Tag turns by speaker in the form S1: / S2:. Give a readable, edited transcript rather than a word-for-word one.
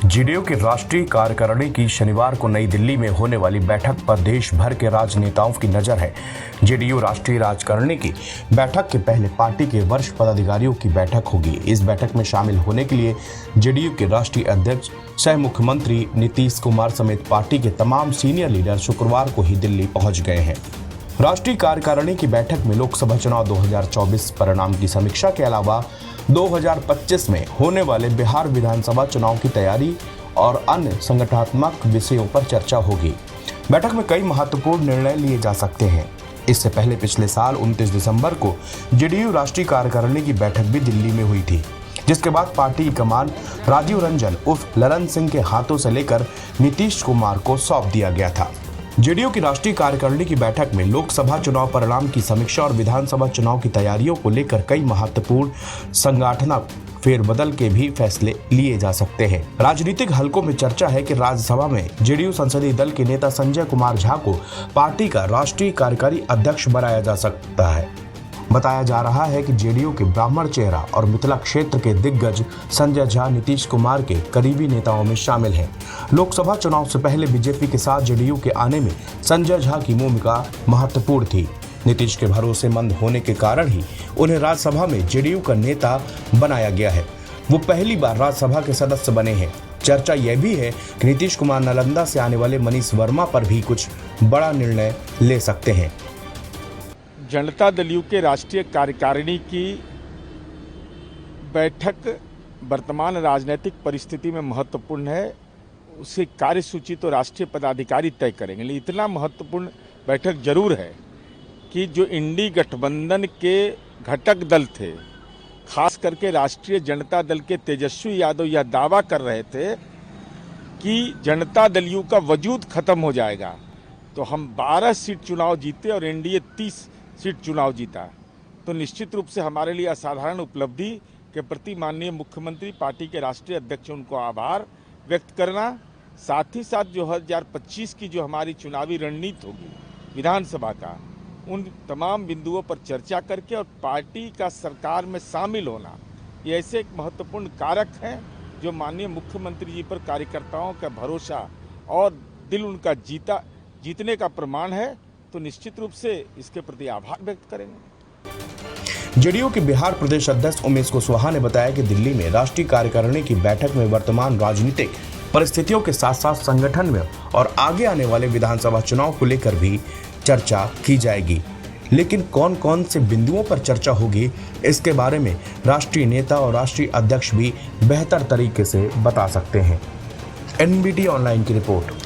S1: JDU की राष्ट्रीय कार्यकारिणी की शनिवार को नई दिल्ली में होने वाली बैठक पर देश भर के राजनेताओं की नजर है। जेडीयू राष्ट्रीय कार्यकारिणी की बैठक के पहले पार्टी के वरिष्ठ पदाधिकारियों की बैठक होगी। इस बैठक में शामिल होने के लिए जेडीयू के राष्ट्रीय अध्यक्ष सह मुख्यमंत्री नीतीश कुमार समेत पार्टी के तमाम सीनियर लीडर शुक्रवार को ही दिल्ली पहुंच गए हैं। राष्ट्रीय कार्यकारिणी की बैठक में लोकसभा चुनाव 2024 परिणाम की समीक्षा के अलावा 2025 में होने वाले बिहार विधानसभा चुनाव की तैयारी और अन्य संगठनात्मक विषयों पर चर्चा होगी। बैठक में कई महत्वपूर्ण निर्णय लिए जा सकते हैं। इससे पहले पिछले साल 29 दिसंबर को जेडीयू राष्ट्रीय कार्यकारिणी की बैठक भी दिल्ली में हुई थी, जिसके बाद पार्टी की कमान राजीव रंजन उर्फ ललन सिंह के हाथों से लेकर नीतीश कुमार को सौंप दिया गया था। जेडीयू की राष्ट्रीय कार्यकारिणी की बैठक में लोकसभा चुनाव परिणाम की समीक्षा और विधानसभा चुनाव की तैयारियों को लेकर कई महत्वपूर्ण संगठनात्मक फेरबदल के भी फैसले लिए जा सकते हैं। राजनीतिक हलकों में चर्चा है कि राज्यसभा में जेडीयू संसदीय दल के नेता संजय कुमार झा को पार्टी का राष्ट्रीय कार्यकारी अध्यक्ष बनाया जा सकता है। बताया जा रहा है कि जेडीयू के ब्राह्मण चेहरा और मिथिला क्षेत्र के दिग्गज संजय झा नीतीश कुमार के करीबी नेताओं में शामिल हैं। लोकसभा चुनाव से पहले बीजेपी के साथ जेडीयू के आने में संजय झा की भूमिका महत्वपूर्ण थी। नीतीश के भरोसेमंद होने के कारण ही उन्हें राज्यसभा में जेडीयू का नेता बनाया गया है। वो पहली बार राज्यसभा के सदस्य बने हैं। चर्चा यह भी है कि नीतीश कुमार नालंदा से आने वाले मनीष वर्मा पर भी कुछ बड़ा निर्णय ले सकते हैं।
S2: जनता दल यू के राष्ट्रीय कार्यकारिणी की बैठक वर्तमान राजनीतिक परिस्थिति में महत्वपूर्ण है। उसकी कार्यसूची तो राष्ट्रीय पदाधिकारी तय करेंगे, लेकिन इतना महत्वपूर्ण बैठक जरूर है कि जो इंडी गठबंधन के घटक दल थे, खास करके राष्ट्रीय जनता दल के तेजस्वी यादव यह दावा कर रहे थे कि जनता दल यू का वजूद खत्म हो जाएगा तो हम 12 सीट चुनाव जीते और एनडीए 30 सीट चुनाव जीता, तो निश्चित रूप से हमारे लिए असाधारण उपलब्धि के प्रति माननीय मुख्यमंत्री, पार्टी के राष्ट्रीय अध्यक्ष, उनको आभार व्यक्त करना, साथ ही साथ 2025 की जो हमारी चुनावी रणनीति होगी विधानसभा का, उन तमाम बिंदुओं पर चर्चा करके और पार्टी का सरकार में शामिल होना, ये ऐसे एक महत्वपूर्ण कारक हैं जो माननीय मुख्यमंत्री जी पर कार्यकर्ताओं का भरोसा और दिल उनका जीतने का प्रमाण है। तो निश्चित रूप से इसके प्रति आभार व्यक्त करेंगे।
S1: जेडीयू के बिहार प्रदेश अध्यक्ष उमेश कुशवाहा ने बताया कि दिल्ली में राष्ट्रीय कार्यकारिणी की बैठक में वर्तमान राजनीतिक परिस्थितियों के साथ साथ संगठन में और आगे आने वाले विधानसभा चुनाव को लेकर भी चर्चा की जाएगी। लेकिन कौन कौन से बिंदुओं पर चर्चा होगी, इसके बारे में राष्ट्रीय नेता और राष्ट्रीय अध्यक्ष भी बेहतर तरीके से बता सकते हैं। एनबीटी ऑनलाइन की रिपोर्ट।